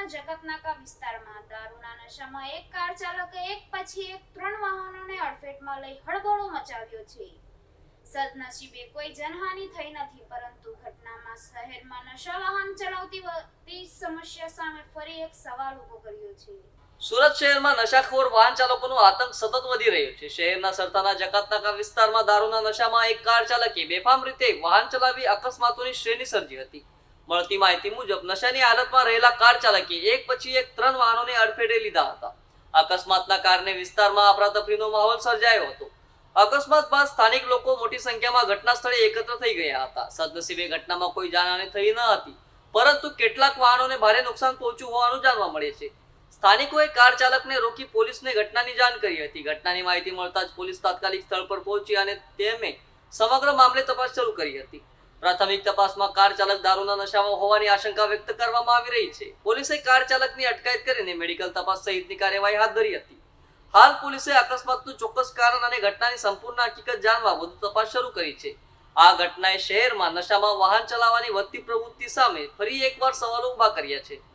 શહેરના જગતનાકા વિસ્તારમાં દારૂના નશામાં એક કાર ચાલકે એક પછી એક 3 વાહનોને અડફેટમાં લઈ હળબળો મચાવ્યો છે. સદનસીબે કોઈ જનહાનિ થઈ નથી, પરંતુ ઘટનામાં શહેરમાં નશા વાહન ચલાવતી વખતે સમસ્યા સામે ફરી એક સવાલ ઊભો કર્યો છે. સુરત શહેરમાં નશાખોર વાહન ચાલકોનો આતંક સતત વધી રહ્યો છે. શહેરના સરથાના જકાતનાકા વિસ્તારમાં દારૂના નશામાં એક કાર ચાલકે બેફામ રીતે વાહન ચલાવી અકસ્માતોની શ્રેણી સર્જી હતી. મળતી માહિતી મુજબ નશાની હાલતમાં રહેલા કાર ચાલકે એક પછી એક 3 વાહનોને અડફેટે લીધા હતા. અકસ્માતના કારણે વિસ્તારમાં અફરાતફરીનો માહોલ સર્જાયો હતો. અકસ્માત બાદ સ્થાનિક લોકો મોટી સંખ્યામાં ઘટના સ્થળે એકત્ર થઈ ગયા હતા. સદનસીબે ઘટનામાં કોઈ જાનહાનિ થઈ ન હતી, પરંતુ કેટલાક વાહનોને ભારે નુકસાન પહોંચ્યું હોવાનું જાણવા મળે છે. સ્થાનિકોએ કાર ચાલકને રોકી પોલીસને ઘટનાની જાણ કરી હતી. ઘટનાની માહિતી મળતા જ પોલીસ તાત્કાલિક સ્થળ પર પહોંચી અને તેમને સમગ્ર મામલે તપાસ શરૂ કરી હતી. પ્રાથમિક તપાસમાં કાર ચાલક દારૂના નશામાં હોવાની આશંકા વ્યક્ત કરવામાં આવી રહી છે. પોલીસે કાર ચાલકની અટકાયત કરીને મેડિકલ તપાસ સહિતની કાર્યવાહી હાથ ધરી હતી. હાલ પોલીસે અકસ્માતનું ચોક્કસ કારણ અને ઘટનાની સંપૂર્ણ હકીકત જાણવા વધુ તપાસ શરૂ કરી છે. આ ઘટનાએ શહેરમાં નશામાં વાહન ચલાવવાની વધતી પ્રવૃત્તિ સામે ફરી એકવાર સવાલો ઊભા કર્યા છે.